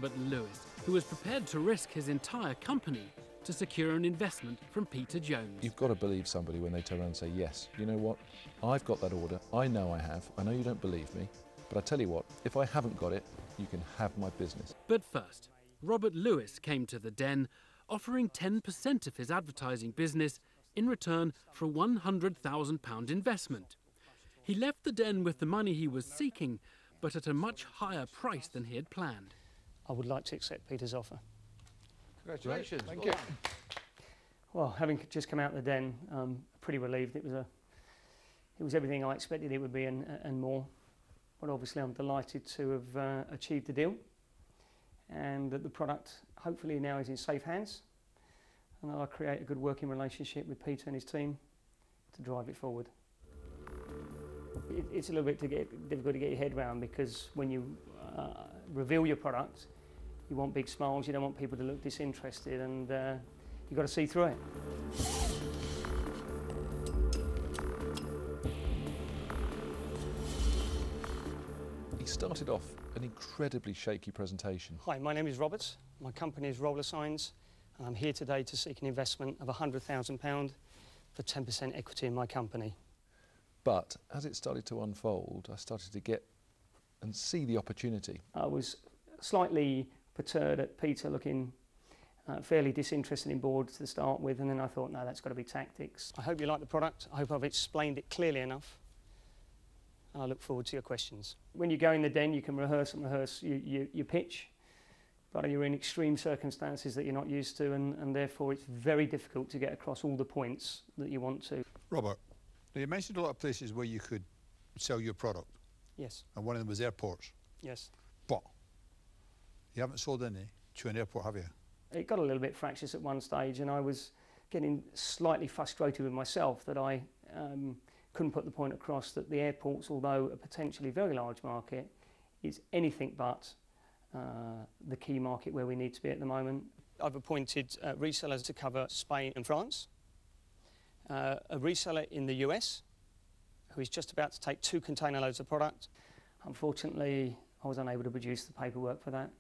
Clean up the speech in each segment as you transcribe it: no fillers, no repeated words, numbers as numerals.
Robert Lewis, who was prepared to risk his entire company to secure an investment from Peter Jones. You've got to believe somebody when they turn around and say, yes, you know what, I've got that order, I know I have, I know you don't believe me, but I tell you what, if I haven't got it, you can have my business. But first, Robert Lewis came to the Den, offering 10% of his advertising business in return for a £100,000 investment. He left the Den with the money he was seeking, but at a much higher price than he had planned. I would like to accept Peter's offer. Congratulations. Thank you. Well, having just come out of the Den, I'm pretty relieved. It was everything I expected it would be and more. But obviously I'm delighted to have achieved the deal, and that the product hopefully now is in safe hands, and I'll create a good working relationship with Peter and his team to drive it forward. It's a little bit difficult to get your head around, because when you reveal your product, you want big smiles, you don't want people to look disinterested, and you've got to see through it. He started off an incredibly shaky presentation. Hi, my name is Robert. My company is Rollersigns, and I'm here today to seek an investment of £100,000 for 10% equity in my company. But as it started to unfold, I started to get and see the opportunity. I was slightly perturbed at Peter looking fairly disinterested in boards to start with, and then I thought, no, that's got to be tactics. I hope you like the product. I hope I've explained it clearly enough. I look forward to your questions. When you go in the Den, you can rehearse your pitch, but you're in extreme circumstances that you're not used to, and therefore it's very difficult to get across all the points that you want to. Robert, now you mentioned a lot of places where you could sell your product. Yes. And one of them was airports. Yes. But you haven't sold any to an airport, have you? It got a little bit fractious at one stage, and I was getting slightly frustrated with myself that I couldn't put the point across that the airports, although a potentially very large market, is anything but the key market where we need to be at the moment. I've appointed resellers to cover Spain and France, a reseller in the US who is just about to take 2 container loads of product. Unfortunately, I was unable to produce the paperwork for that.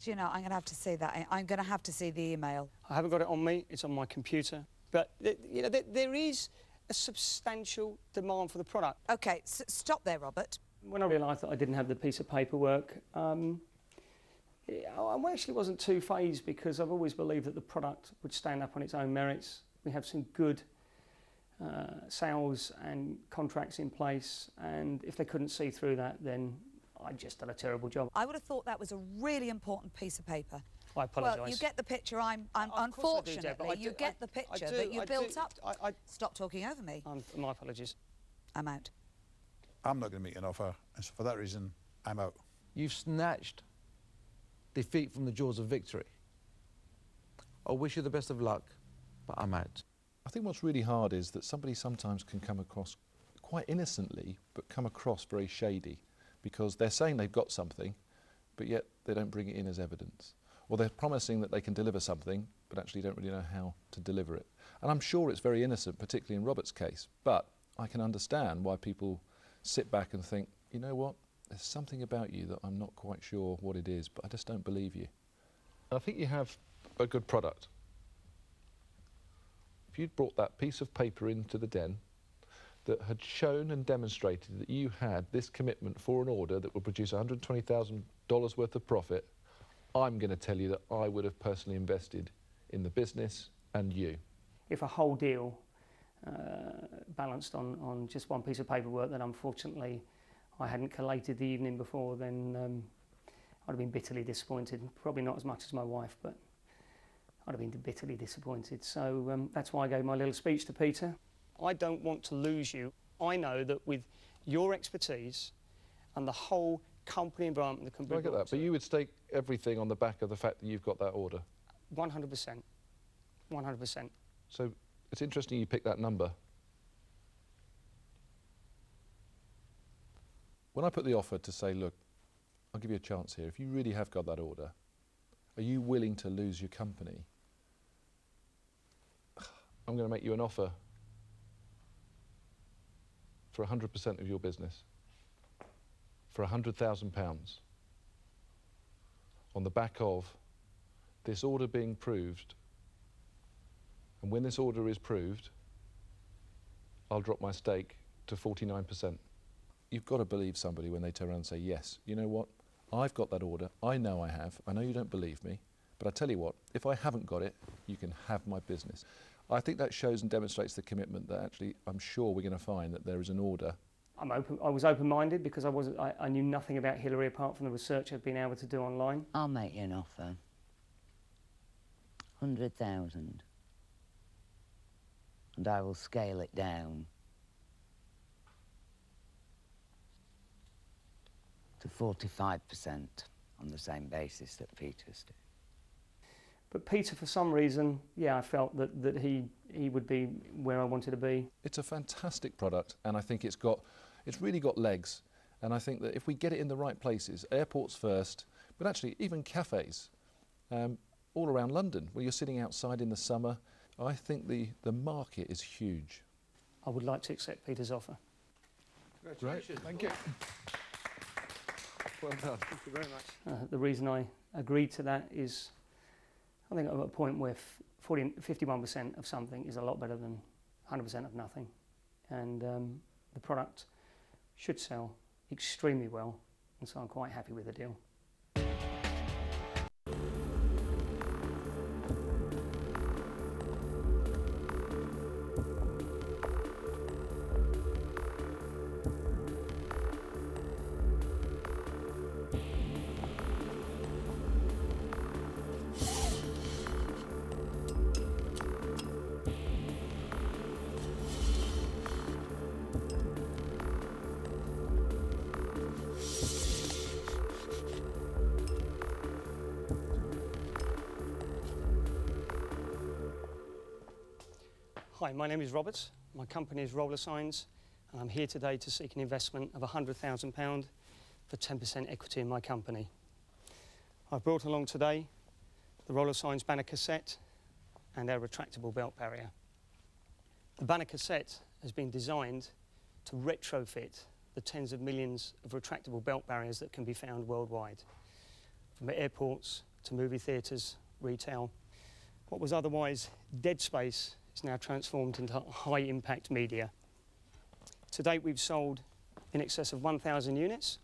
Do you know, I'm going to have to see that. I'm going to have to see the email. I haven't got it on me, it's on my computer. But, you know, there is a substantial demand for the product. OK, stop there, Robert. When I realised that I didn't have the piece of paperwork, I actually wasn't too fazed, because I've always believed that the product would stand up on its own merits. We have some good sales and contracts in place, and if they couldn't see through that, then I just done a terrible job. I would have thought that was a really important piece of paper. I apologise. Well, you get the picture. Unfortunately, you get the picture that you built up. Stop talking over me. My apologies. I'm out. I'm not going to make an offer, and so for that reason, I'm out. You've snatched defeat from the jaws of victory. I wish you the best of luck, but I'm out. I think what's really hard is that somebody sometimes can come across quite innocently, but come across very shady, because they're saying they've got something, but yet they don't bring it in as evidence. Or they're promising that they can deliver something, but actually don't really know how to deliver it. And I'm sure it's very innocent, particularly in Robert's case, but I can understand why people sit back and think, you know what, there's something about you that I'm not quite sure what it is, but I just don't believe you. I think you have a good product. If you'd brought that piece of paper into the Den that had shown and demonstrated that you had this commitment for an order that would produce $120,000 worth of profit, I'm going to tell you that I would have personally invested in the business and you. If a whole deal balanced on just one piece of paperwork that unfortunately I hadn't collated the evening before, then I'd have been bitterly disappointed. Probably not as much as my wife, but I'd have been bitterly disappointed. So that's why I gave my little speech to Peter. I don't want to lose you. I know that with your expertise and the whole company environment that can be... I get that, but you would stake everything on the back of the fact that you've got that order? 100%. 100%. So it's interesting you picked that number. When I put the offer to say, look, I'll give you a chance here, if you really have got that order, are you willing to lose your company? I'm going to make you an offer for 100% of your business, for £100,000. on the back of this order being proved, and when this order is proved, I'll drop my stake to 49%. You've got to believe somebody when they turn around and say, yes, you know what, I've got that order, I know I have, I know you don't believe me, but I tell you what, if I haven't got it, you can have my business. I think that shows and demonstrates the commitment that actually I'm sure we're going to find that there is an order. I was open-minded because I knew nothing about Hillary apart from the research I'd been able to do online. I'll make you an offer. 100,000. And I will scale it down to 45% on the same basis that Peter's did. But Peter, for some reason, yeah, I felt that he would be where I wanted to be. It's a fantastic product, and I think it's really got legs. And I think that if we get it in the right places, airports first, but actually even cafes, all around London, where you're sitting outside in the summer, I think the market is huge. I would like to accept Peter's offer. Congratulations. Thank you. Well done. Thank you very much. The reason I agreed to that is I think I'm at a point where 51% of something is a lot better than 100% of nothing. And the product should sell extremely well, and so I'm quite happy with the deal. Hi, my name is Robert. My company is Rollersigns, and I'm here today to seek an investment of £100,000 for 10% equity in my company. I've brought along today the Rollersigns banner cassette and our retractable belt barrier. The banner cassette has been designed to retrofit the tens of millions of retractable belt barriers that can be found worldwide, from airports to movie theatres, retail. What was otherwise dead space is now transformed into high-impact media. To date, we've sold in excess of 1,000 units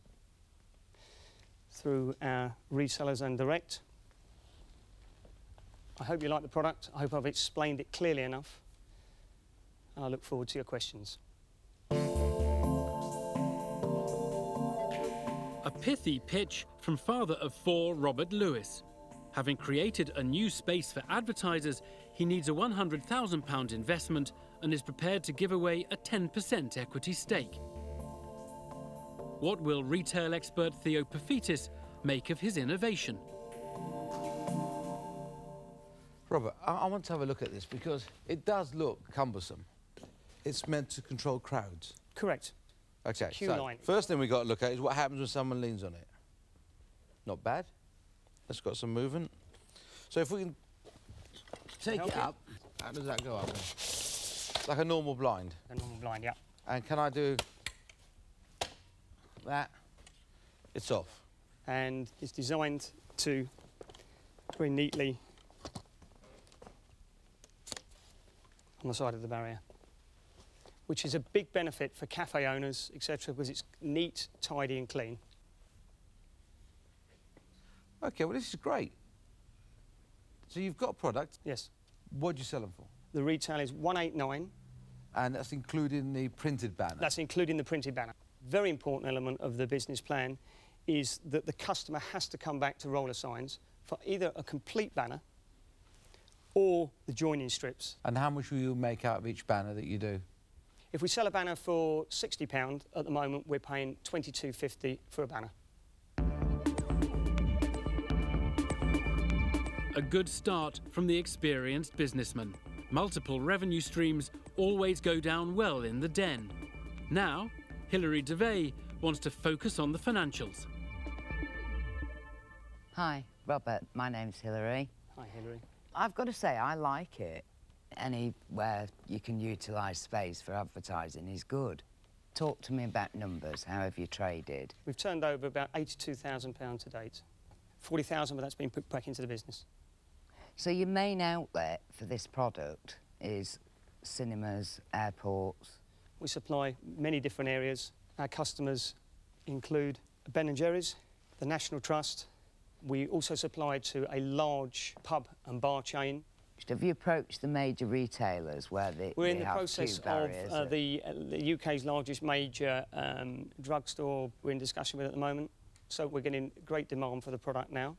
through our resellers and direct. I hope you like the product. I hope I've explained it clearly enough. And I look forward to your questions. A pithy pitch from father of four Robert Lewis. Having created a new space for advertisers, he needs a £100,000 investment and is prepared to give away a 10% equity stake. What will retail expert Theo Pafitis make of his innovation? Robert, I want to have a look at this because it does look cumbersome. It's meant to control crowds. Correct. Okay, Queue so line. first thing we've got to look at is what happens when someone leans on it. Not bad. It's got some movement. So if we can take it up, how does that go up then? Like a normal blind. A normal blind, yeah. And can I do that? It's off. And it's designed to very neatly on the side of the barrier, which is a big benefit for cafe owners, etc., because it's neat, tidy and clean. Okay, well, this is great. So you've got a product. Yes. What do you sell them for? The retail is 189. And that's including the printed banner? That's including the printed banner. Very important element of the business plan is that the customer has to come back to Rollersigns for either a complete banner or the joining strips. And how much will you make out of each banner that you do? If we sell a banner for £60, at the moment we're paying £22.50 for a banner. A good start from the experienced businessman. Multiple revenue streams always go down well in the Den. Now, Hilary DeVay wants to focus on the financials. Hi, Robert. My name's Hilary. Hi, Hilary. I've got to say, I like it. Anywhere you can utilise space for advertising is good. Talk to me about numbers. How have you traded? We've turned over about £82,000 to date. 40,000, but that's been put back into the business. So your main outlet for this product is cinemas, airports? We supply many different areas. Our customers include Ben & Jerry's, the National Trust. We also supply to a large pub and bar chain. Have you approached the major retailers where We're in the process of the UK's largest major drugstore we're in discussion with at the moment. So we're getting great demand for the product now.